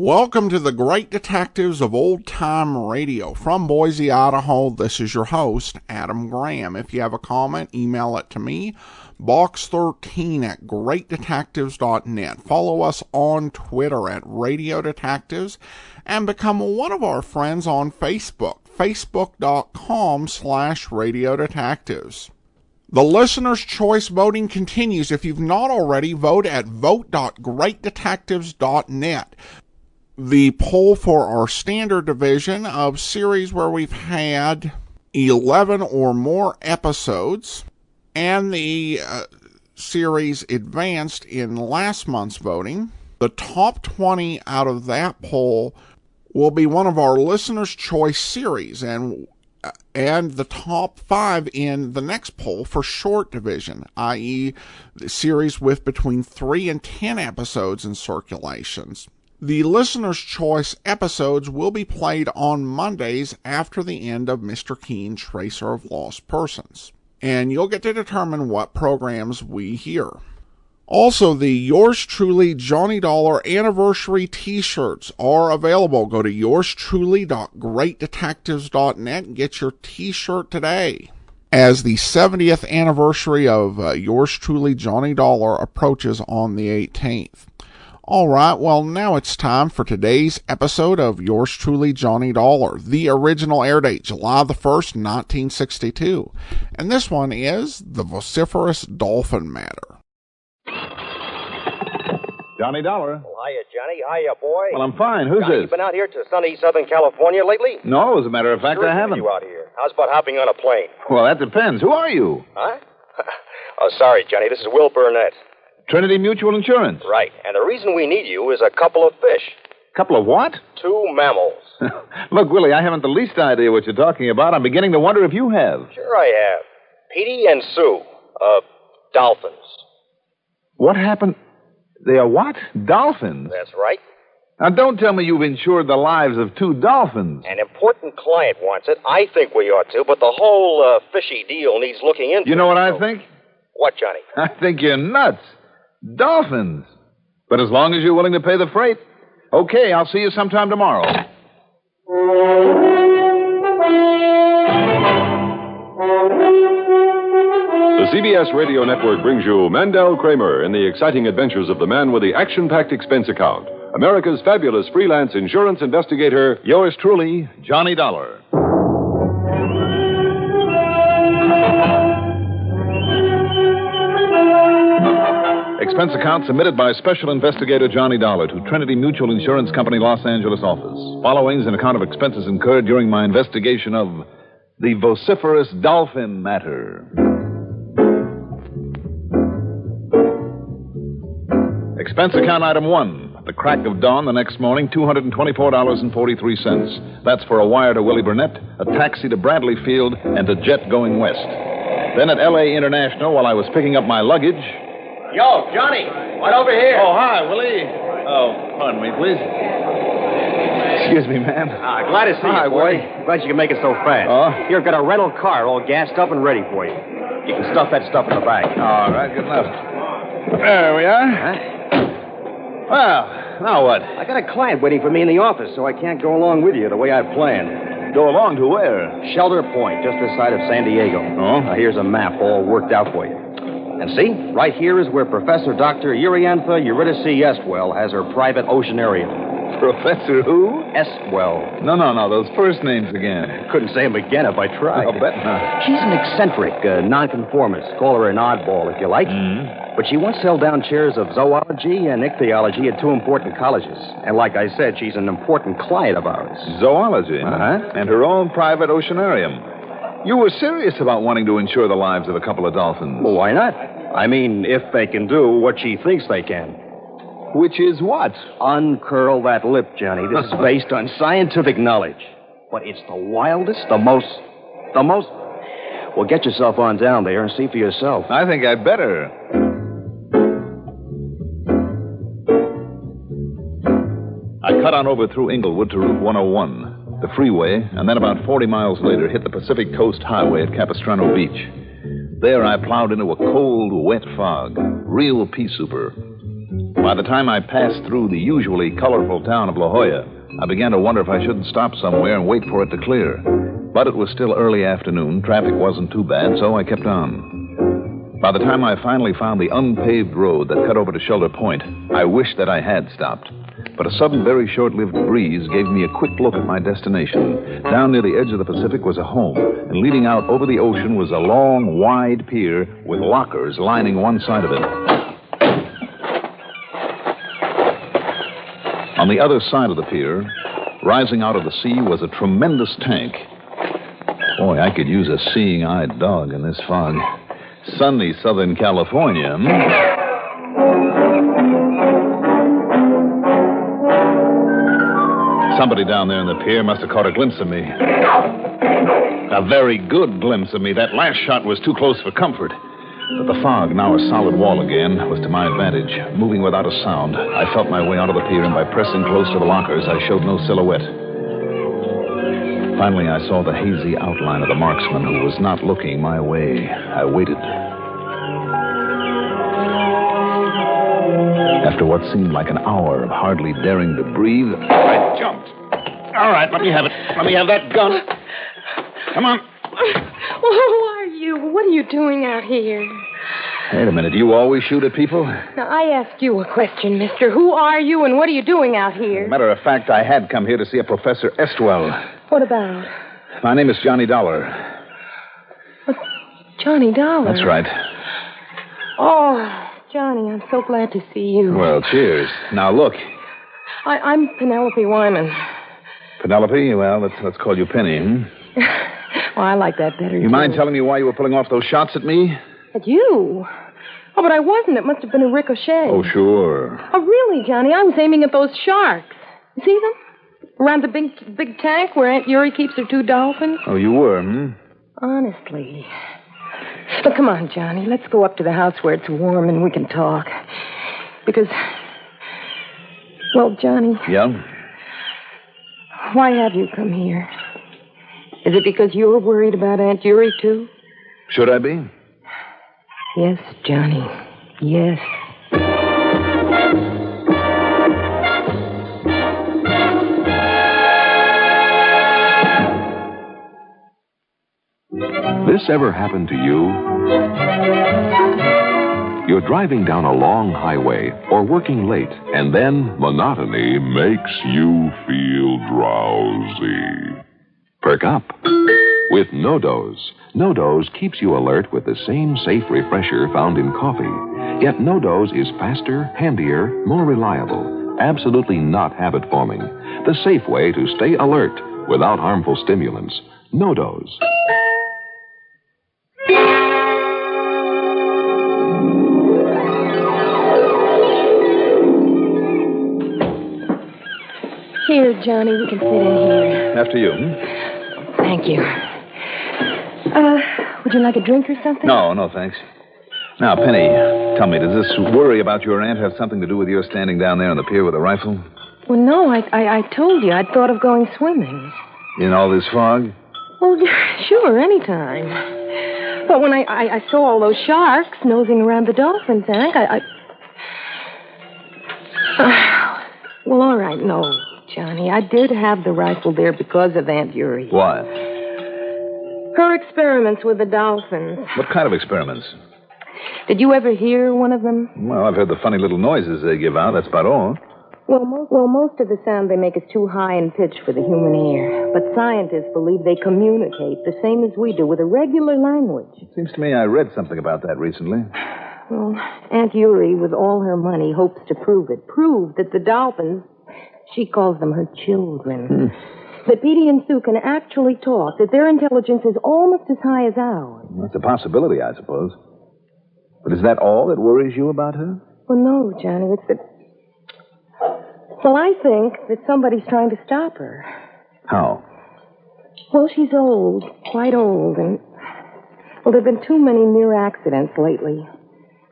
Welcome to the Great Detectives of Old Time Radio. From Boise, Idaho, this is your host, Adam Graham. If you have a comment, email it to me, box13@greatdetectives.net. Follow us on Twitter at Radio Detectives and become one of our friends on Facebook, facebook.com/Radio Detectives. The listener's choice voting continues. If you've not already, vote at vote.greatdetectives.net. The poll for our standard division of series where we've had 11 or more episodes, and the series advanced in last month's voting. The top 20 out of that poll will be one of our listener's choice series, and the top 5 in the next poll for short division, i.e. the series with between 3 and 10 episodes in circulations. The listener's choice episodes will be played on Mondays after the end of Mr. Keen's Tracer of Lost Persons, and you'll get to determine what programs we hear. Also, the Yours Truly Johnny Dollar anniversary t-shirts are available. Go to yourstruly.greatdetectives.net and get your t-shirt today, as the 70th anniversary of Yours Truly Johnny Dollar approaches on the 18th. All right, well, now it's time for today's episode of Yours Truly, Johnny Dollar. The original air date, July the 1st, 1962. And this one is the Vociferous Dolphin matter. Johnny Dollar. Well, hiya, Johnny. Hiya, boy. Well, I'm fine. Who's Johnny, this? You been out here to sunny Southern California lately? No, as a matter of fact, Sure, I haven't. You out here? How's about hopping on a plane? Well, that depends. Who are you? Huh? Oh, sorry, Johnny. This is Will Burnett. Trinity Mutual Insurance. Right. And the reason we need you is a couple of fish. Couple of what? 2 mammals. Look, Willie, I haven't the least idea what you're talking about. I'm beginning to wonder if you have. Sure I have. Petey and Sue. Dolphins. What happened? They are what? Dolphins? That's right. Now, don't tell me you've insured the lives of 2 dolphins. An important client wants it. I think we ought to, but the whole fishy deal needs looking into. You know what I think? What, Johnny? I think you're nuts. Dolphins. But as long as you're willing to pay the freight. Okay, I'll see you sometime tomorrow. The CBS Radio Network brings you Mandel Kramer in the exciting adventures of the man with the action-packed expense account, America's fabulous freelance insurance investigator, Yours truly, Johnny Dollar. Expense account submitted by Special Investigator Johnny Dollar to Trinity Mutual Insurance Company, Los Angeles office. Following is an account of expenses incurred during my investigation of the Vociferous Dolphin matter. Expense account item 1. At the crack of dawn the next morning, $224.43. That's for a wire to Willie Burnett, a taxi to Bradley Field, and a jet going west. Then at L.A. International, while I was picking up my luggage... Yo, Johnny, right over here. Oh, hi, Willie. Oh, pardon me, please. Excuse me, ma'am. Glad to see you, boy. Glad you can make it so fast. Oh? Here, got a rental car all gassed up and ready for you. You can stuff that stuff in the back. All right, good enough. There we are. Huh? Well, now what? I got a client waiting for me in the office, so I can't go along with you the way I planned. Go along to where? Shelter Point, just this side of San Diego. Oh? Now, here's a map all worked out for you. And see, right here is where Professor Dr. Euryantha Eurydice Estwell has her private oceanarium. Professor who? Estwell. No, those first names again. Couldn't say them again if I tried. I'll bet not. She's an eccentric, nonconformist. Call her an oddball if you like. Mm-hmm. But she once held down chairs of zoology and ichthyology at 2 important colleges. And like I said, she's an important client of ours. Zoology? Uh-huh. And her own private oceanarium. You were serious about wanting to insure the lives of a couple of dolphins. Well, why not? I mean, if they can do what she thinks they can. Which is what? Uncurl that lip, Johnny. This is based on scientific knowledge. But it's the wildest, the most... Well, get yourself on down there and see for yourself. I think I'd better. I cut on over through Inglewood to Route 101. The freeway, and then about 40 miles later, hit the Pacific Coast Highway at Capistrano Beach. There I plowed into a cold, wet fog. Real pea souper. By the time I passed through the usually colorful town of La Jolla, I began to wonder if I shouldn't stop somewhere and wait for it to clear. But it was still early afternoon. Traffic wasn't too bad, so I kept on. By the time I finally found the unpaved road that cut over to Shelter Point, I wished that I had stopped. But a sudden, very short-lived breeze gave me a quick look at my destination. Down near the edge of the Pacific was a home, and leading out over the ocean was a long, wide pier with lockers lining one side of it. On the other side of the pier, rising out of the sea, was a tremendous tank. Boy, I could use a seeing-eyed dog in this fog. Sunny Southern California. Somebody down there in the pier must have caught a glimpse of me. A very good glimpse of me. That last shot was too close for comfort. But the fog, now a solid wall again, was to my advantage. Moving without a sound, I felt my way onto the pier, and by pressing close to the lockers, I showed no silhouette. Finally, I saw the hazy outline of the marksman who was not looking my way. I waited. After what seemed like an hour of hardly daring to breathe, I jumped. All right, let me have it. Let me have that gun. Come on. Well, who are you? What are you doing out here? Wait a minute. Do you always shoot at people? Now, I asked you a question, mister. Who are you and what are you doing out here? Matter of fact, I had come here to see a Professor Estwell. What about? My name is Johnny Dollar. Johnny Dollar? That's right. Oh, Johnny, I'm so glad to see you. Well, cheers. Now, look. I'm Penelope Wyman. Penelope? Well, let's call you Penny, Well, I like that better. You mind telling me why you were pulling off those shots at me? At you? Oh, but I wasn't. It must have been a ricochet. Oh, sure. Oh, really, Johnny? I was aiming at those sharks. You see them? Around the big tank where Aunt Yuri keeps her 2 dolphins? Oh, you were, Honestly. But come on, Johnny. Let's go up to the house where it's warm and we can talk. Because, well, Johnny. Yeah? Why have you come here? Is it because you're worried about Aunt Yuri, too? Should I be? Yes, Johnny. Yes. This ever happened to you? You're driving down a long highway or working late, and then monotony makes you feel drowsy. Perk up with No-Dose. No-Dose keeps you alert with the same safe refresher found in coffee. Yet No-Dose is faster, handier, more reliable. Absolutely not habit-forming. The safe way to stay alert without harmful stimulants. No-Dose. Here, Johnny, we can sit in here. After you. Thank you. Would you like a drink or something? No, thanks. Now, Penny, tell me, does this worry about your aunt have something to do with your standing down there on the pier with a rifle? Well, no, I told you I'd thought of going swimming. In all this fog? Well, sure, anytime. But when I saw all those sharks nosing around the dolphin tank, well, all right, no, Johnny. I did have the rifle there because of Aunt Yuri. What? Her experiments with the dolphins. What kind of experiments? Did you ever hear one of them? Well, I've heard the funny little noises they give out. That's about all. Well, most of the sound they make is too high in pitch for the human ear. But scientists believe they communicate the same as we do with a regular language. It seems to me I read something about that recently. Well, Aunt Yuri, with all her money, hopes to prove it. Prove that the dolphins, she calls them her children, that Petey and Sue can actually talk, that their intelligence is almost as high as ours. That's a possibility, I suppose. But is that all that worries you about her? Well, no, Johnny, it's that... Well, I think that somebody's trying to stop her. How? Well, she's old, quite old, and... Well, there have been too many near accidents lately.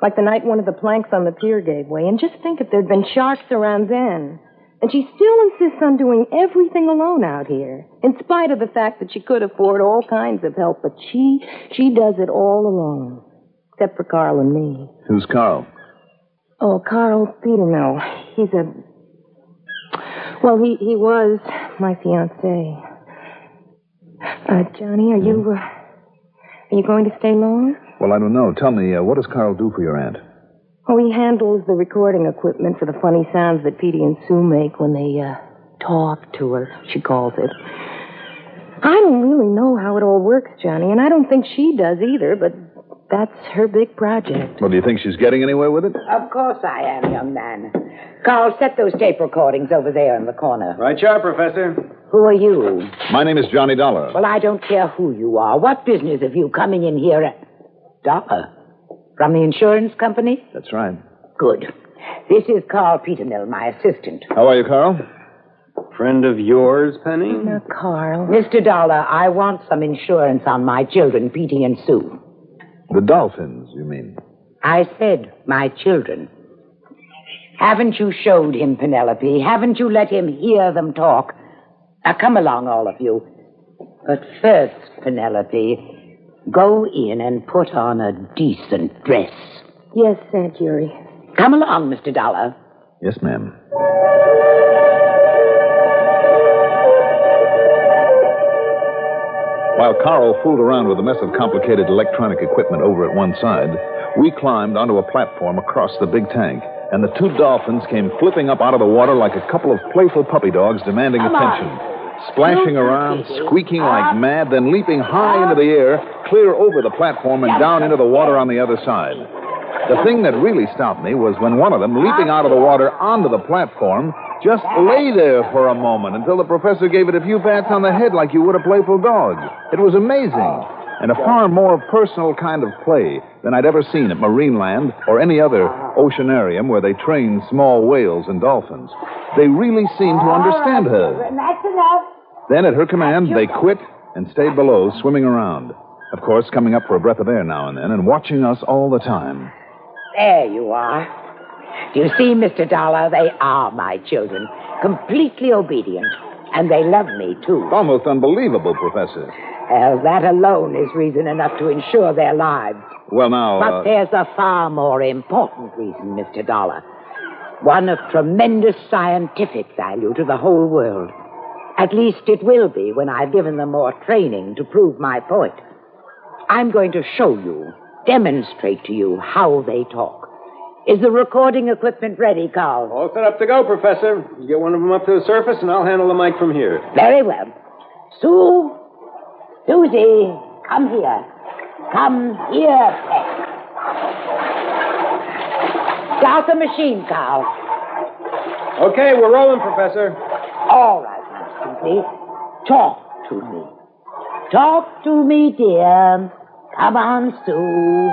Like the night one of the planks on the pier gave way. And just think if there'd been sharks around then. And she still insists on doing everything alone out here, in spite of the fact that she could afford all kinds of help. But she does it all alone, except for Carl and me. Who's Carl? Oh, Carl Petermill. He's a... Well, he was my fiancé. Johnny, are you going to stay long? Well, I don't know. Tell me, what does Carl do for your aunt? Oh, he handles the recording equipment for the funny sounds that Petey and Sue make when they talk to her, she calls it. I don't really know how it all works, Johnny, and I don't think she does either, but that's her big project. Well, do you think she's getting anywhere with it? Of course I am, young man. Carl, set those tape recordings over there in the corner. Right, sure, Professor. Who are you? My name is Johnny Dollar. Well, I don't care who you are. What business have you coming in here? Dollar? From the insurance company? That's right. Good. This is Carl Petermill, my assistant. How are you, Carl? Friend of yours, Penny? Now, Carl. Mr. Dollar, I want some insurance on my children, Petey and Sue. The Dolphins, you mean? I said my children. Haven't you showed him, Penelope? Haven't you let him hear them talk? Now, come along, all of you. But first, Penelope, go in and put on a decent dress. Yes, Aunt Yuri. Come along, Mr. Dollar. Yes, ma'am. While Carl fooled around with a mess of complicated electronic equipment over at one side, we climbed onto a platform across the big tank, and the two dolphins came flipping up out of the water like a couple of playful puppy dogs demanding attention, splashing around, squeaking like mad, then leaping high into the air, clear over the platform and down into the water on the other side. The thing that really stopped me was when one of them, leaping out of the water onto the platform, just lay there for a moment until the professor gave it a few pats on the head like you would a playful dog. It was amazing, and a far more personal kind of play than I'd ever seen at Marineland or any other oceanarium where they train small whales and dolphins. They really seemed to understand her. That's enough. Then, at her command, they quit and stayed below, swimming around. Of course, coming up for a breath of air now and then and watching us all the time. There you are. Do you see, Mr. Dollar? They are my children. Completely obedient. And they love me, too. Almost unbelievable, Professor. Well, that alone is reason enough to insure their lives. Well, now... But there's a far more important reason, Mr. Dollar. One of tremendous scientific value to the whole world. At least it will be when I've given them more training to prove my point. I'm going to show you, demonstrate to you how they talk. Is the recording equipment ready, Carl? All set up to go, Professor. You get one of them up to the surface, and I'll handle the mic from here. Very well. Susie, come here. Come here, pet. Start the machine, Carl. Okay, we're rolling, Professor. All right, now, Susie. Talk to me. Talk to me, dear. Come on, Sue.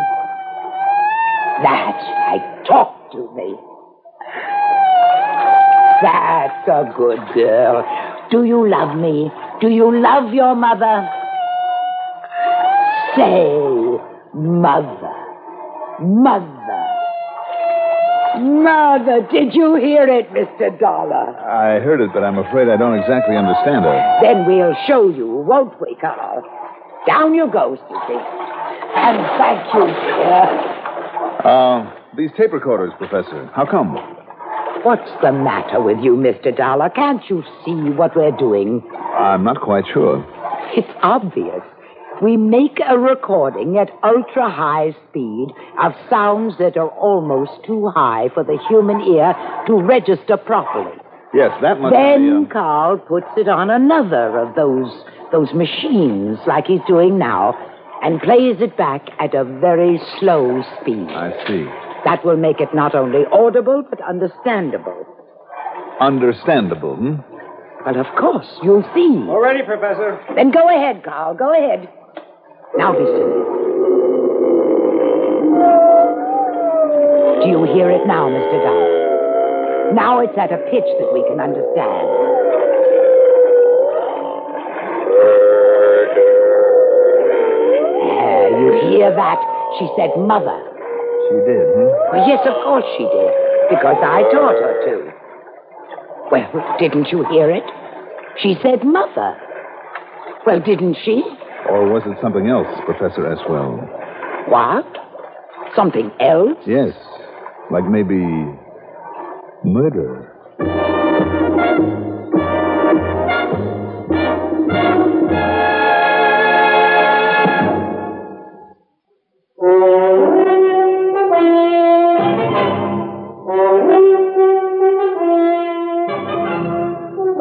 That's right. Talk to me. That's a good girl. Do you love me? Do you love your mother? Say, mother. Mother. Mother, did you hear it, Mr. Dollar? I heard it, but I'm afraid I don't exactly understand her. Then we'll show you, won't we, Carl? Down you go, Susie. And thank you, dear. These tape recorders, Professor. How come? What's the matter with you, Mr. Dollar? Can't you see what we're doing? I'm not quite sure. It's obvious. We make a recording at ultra-high speed of sounds that are almost too high for the human ear to register properly. Yes, that much. Then Carl puts it on another of those machines like he's doing now and plays it back at a very slow speed. I see. That will make it not only audible, but understandable. Understandable, hmm? Well, of course, you'll see. All ready, Professor. Then go ahead, Carl, go ahead. Now listen. Do you hear it now, Mr. Dollar? Now it's at a pitch that we can understand. You hear that? She said mother. She did, hmm? Well, yes, of course she did. Because I taught her to. Well, didn't you hear it? She said mother. Well, didn't she? Or was it something else, Professor Eswell? What? Something else? Yes. Like maybe murder.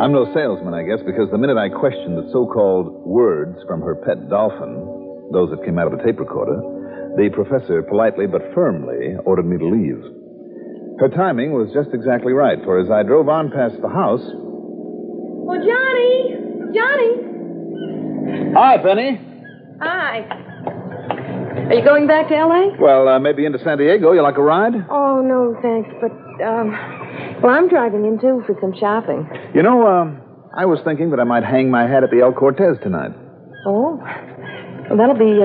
I'm no salesman, I guess, because the minute I questioned the so-called words from her pet Dolphin, those that came out of the tape recorder, the professor politely but firmly ordered me to leave. Her timing was just exactly right, for as I drove on past the house... Oh, Johnny! Johnny! Hi, Penny. Hi. Are you going back to L.A.? Well, maybe into San Diego. You like a ride? Oh, no, thanks, but, well, I'm driving in, too, for some shopping. You know, I was thinking that I might hang my hat at the El Cortez tonight. Oh? Well, that'll be,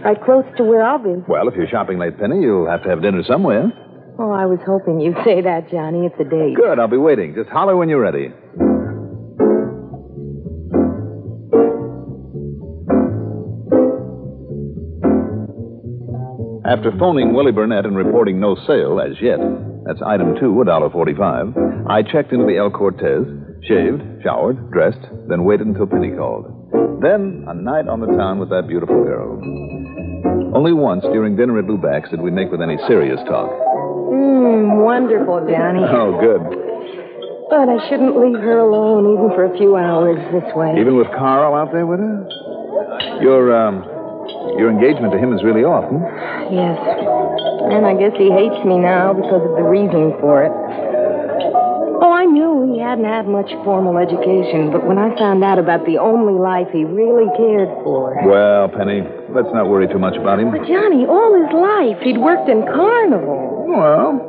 right close to where I'll be. Well, if you're shopping late, Penny, you'll have to have dinner somewhere. Oh, I was hoping you'd say that, Johnny. It's a date. Good, I'll be waiting. Just holler when you're ready. After phoning Willie Burnett and reporting no sale as yet, that's item 2, $1.45, I checked into the El Cortez, shaved, showered, dressed, then waited until Penny called. Then, a night on the town with that beautiful girl. Only once during dinner at Luback's did we make with any serious talk. Wonderful, Johnny. Oh, good. But I shouldn't leave her alone even for a few hours this way. Even with Carl out there with her? Your engagement to him is really off, hmm? Yes. And I guess he hates me now because of the reason for it. Oh, I knew he hadn't had much formal education, but when I found out about the only life he really cared for... Well, Penny, let's not worry too much about him. But, Johnny, all his life, he'd worked in carnival. Well,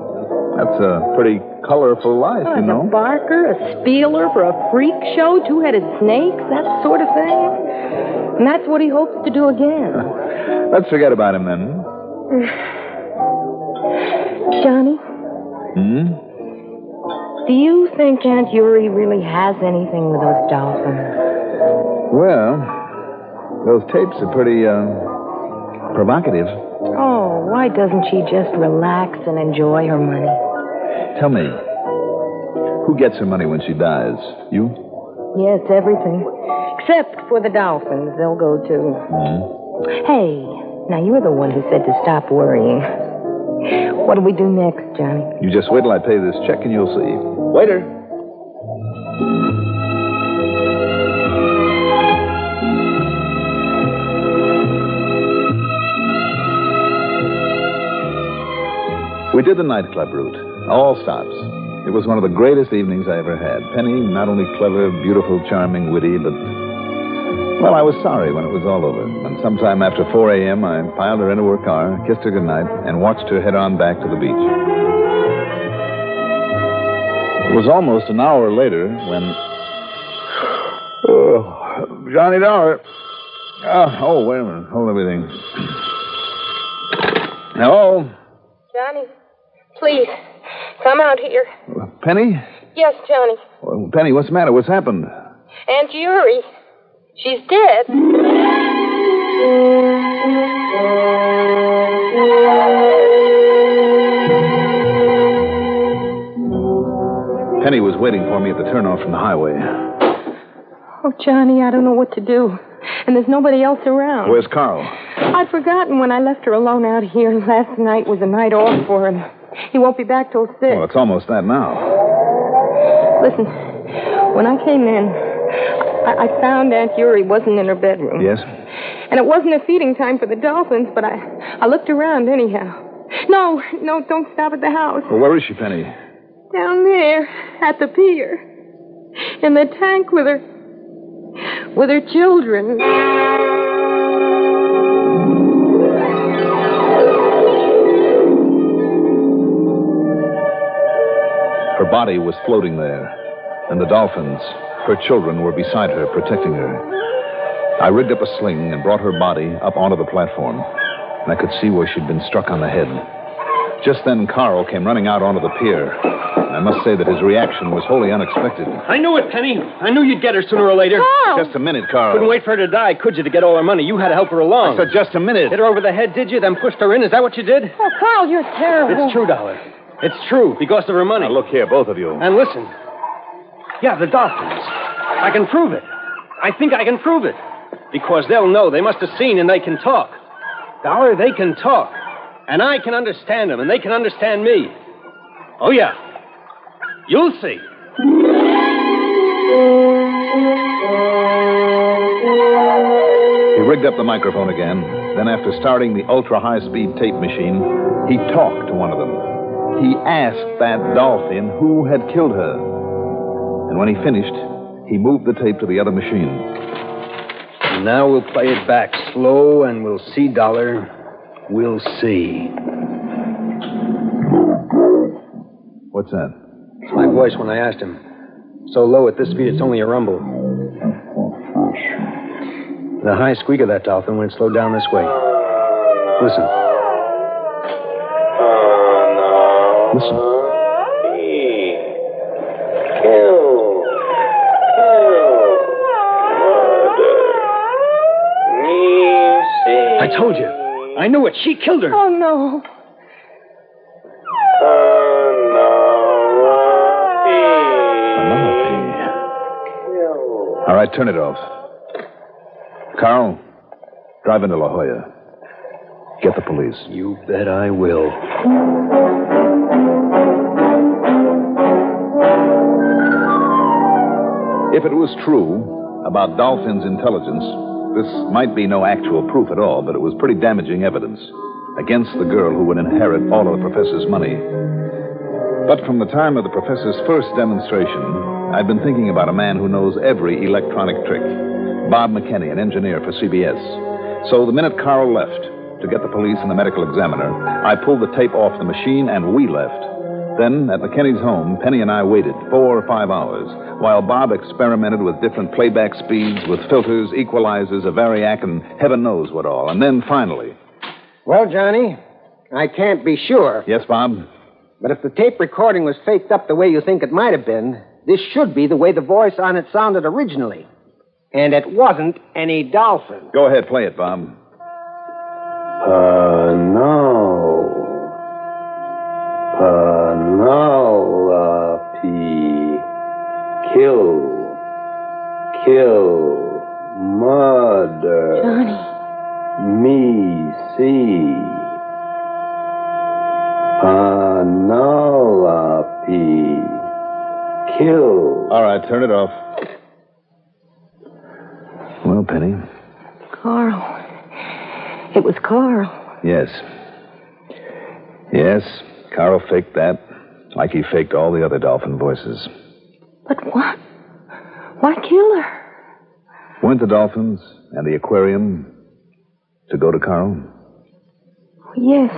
that's a pretty colorful life, you know. A barker, a spieler for a freak show, two-headed snakes, that sort of thing. And that's what he hopes to do again. Let's forget about him, then. Johnny? Do you think Aunt Yuri really has anything with those dolphins? Well, those tapes are pretty, provocative. Oh, why doesn't she just relax and enjoy her money? Tell me, who gets her money when she dies? You? Yes, everything. Except for the dolphins. They'll go, too. Hey, now you're the one who said to stop worrying. What'll we do next, Johnny? You just wait till I pay this check and you'll see. Waiter. We did the nightclub route. All stops. It was one of the greatest evenings I ever had. Penny, not only clever, beautiful, charming, witty, but... Well, I was sorry when it was all over. And sometime after 4 a.m., I piled her into her car, kissed her goodnight, and watched her head on back to the beach. It was almost an hour later when... Oh, Johnny Dollar. Oh, wait a minute. Hold everything. Hello? Johnny, please, come out here. Penny? Yes, Johnny. Well, Penny, what's the matter? What's happened? Aunt Yuri. She's dead. Penny was waiting for me at the turnoff from the highway. Oh, Johnny, I don't know what to do. And there's nobody else around. Where's Carl? I'd forgotten when I left her alone out here. Last night was a night off for him. He won't be back till 6. Well, it's almost that now. Listen, when I came in, I found Aunt Yuri wasn't in her bedroom. Yes? And it wasn't a feeding time for the dolphins, but I looked around anyhow. No, don't stop at the house. Well, where is she, Penny? Down there, at the pier. In the tank with her children. Her body was floating there, and the dolphins, her children, were beside her, protecting her. I rigged up a sling and brought her body up onto the platform, and I could see where she'd been struck on the head. Just then, Carl came running out onto the pier. I must say that his reaction was wholly unexpected. I knew it, Penny. I knew you'd get her sooner or later. Carl! Just a minute, Carl. Couldn't wait for her to die, could you, to get all her money? You had to help her along. I said just a minute. Hit her over the head, did you? Then pushed her in? Is that what you did? Oh, Carl, you're terrible. It's true, Dollar. It's true, because of her money. Now, look here, both of you. And listen. Yeah, the Dolphins. I can prove it. I think I can prove it. Because they'll know. They must have seen and they can talk. Dollar, they can talk. And I can understand them, and they can understand me. Oh, yeah. You'll see. He rigged up the microphone again. Then, after starting the ultra-high-speed tape machine, he talked to one of them. He asked that Dolphin who had killed her. And when he finished, he moved the tape to the other machine. And now we'll play it back slow, and we'll see, Dollar. We'll see. What's that? It's my voice when I asked him. So low at this speed, it's only a rumble. The high squeak of that Dolphin when it slowed down this way. Listen. Listen. I told you. I knew it. She killed her. Oh, no. All right, turn it off. Carl, drive into La Jolla. Get the police. You bet I will. If it was true about Dolphin's intelligence, this might be no actual proof at all, but it was pretty damaging evidence against the girl who would inherit all of the professor's money. But from the time of the professor's first demonstration, I've been thinking about a man who knows every electronic trick. Bob McKinney, an engineer for CBS. So the minute Carl left to get the police and the medical examiner, I pulled the tape off the machine and we left. Then, at McKinney's home, Penny and I waited 4 or 5 hours while Bob experimented with different playback speeds, with filters, equalizers, a variac, and heaven knows what all. And then, finally... Well, Johnny, I can't be sure. Yes, Bob? But if the tape recording was faked up the way you think it might have been, this should be the way the voice on it sounded originally. And it wasn't any Dolphin. Go ahead, play it, Bob. Penelope. Kill. Murder. Johnny. Me see. Penelope. Kill. All right, turn it off. Well, Penny? Carl. It was Carl. Yes. Yes, Carl faked that, like he faked all the other Dolphin voices. But what? Why kill her? Weren't the Dolphins and the aquarium to go to Carl? Yes.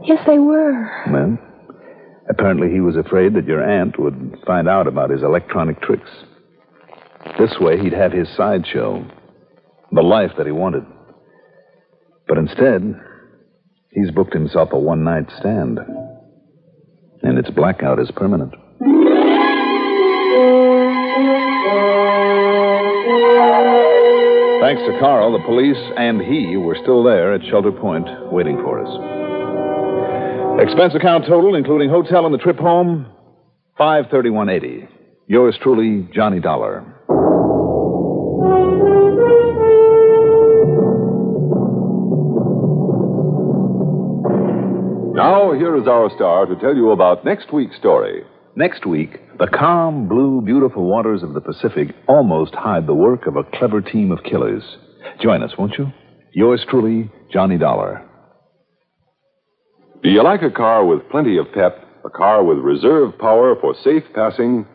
Yes, they were. Well, apparently he was afraid that your aunt would find out about his electronic tricks. This way, he'd have his sideshow, the life that he wanted. But instead, he's booked himself a one-night stand. And its blackout is permanent. Thanks to Carl, the police and he were still there at Shelter Point, waiting for us. Expense account total, including hotel and the trip home, $531.80. Yours truly, Johnny Dollar. Now, here is our star to tell you about next week's story. Next week, the calm, blue, beautiful waters of the Pacific almost hide the work of a clever team of killers. Join us, won't you? Yours truly, Johnny Dollar. Do you like a car with plenty of pep? A car with reserve power for safe passing?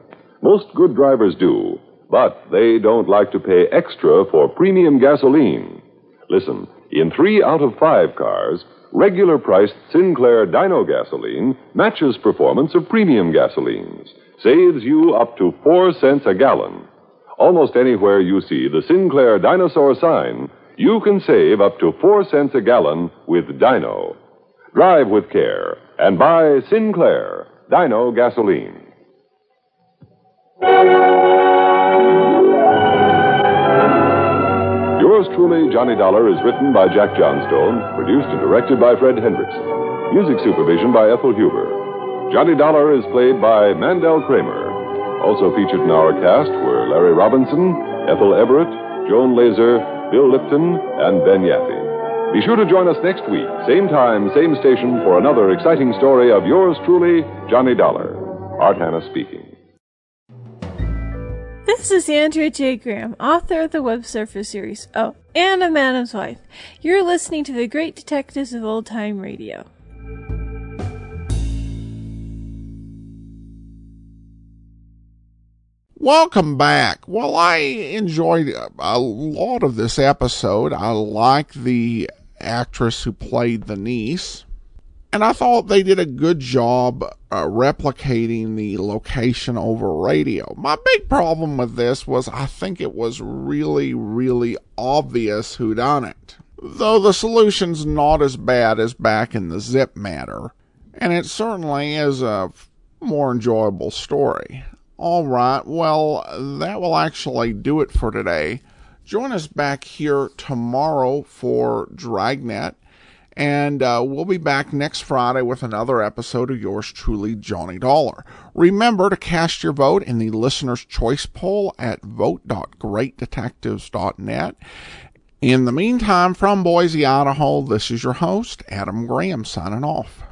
Most good drivers do, but they don't like to pay extra for premium gasoline. Listen, in 3 out of 5 cars, regular-priced Sinclair Dino gasoline matches performance of premium gasolines, saves you up to 4 cents a gallon. Almost anywhere you see the Sinclair Dinosaur sign, you can save up to 4 cents a gallon with Dino. Drive with care and buy Sinclair Dino gasoline. Yours truly, Johnny Dollar, is written by Jack Johnstone, produced and directed by Fred Hendrickson. Music supervision by Ethel Huber. Johnny Dollar is played by Mandel Kramer. Also featured in our cast were Larry Robinson, Ethel Everett, Joan Laser, Bill Lipton, and Ben Yaffe. Be sure to join us next week, same time, same station, for another exciting story of yours truly, Johnny Dollar. Art Hanna speaking. This is Andrea J. Graham, author of the Web-Surfer series, and a Madam's Wife. You're listening to the Great Detectives of Old Time Radio. Welcome back. Well, I enjoyed a lot of this episode. I like the actress who played the niece, and I thought they did a good job replicating the location over radio. My big problem with this was I think it was really, really obvious who done it, though the solution's not as bad as back in the Zip matter, and it certainly is a more enjoyable story. All right, well, that will actually do it for today. Join us back here tomorrow for Dragnet, and we'll be back next Friday with another episode of yours truly, Johnny Dollar. Remember to cast your vote in the Listener's Choice Poll at vote.greatdetectives.net. In the meantime, from Boise, Idaho, this is your host, Adam Graham, signing off.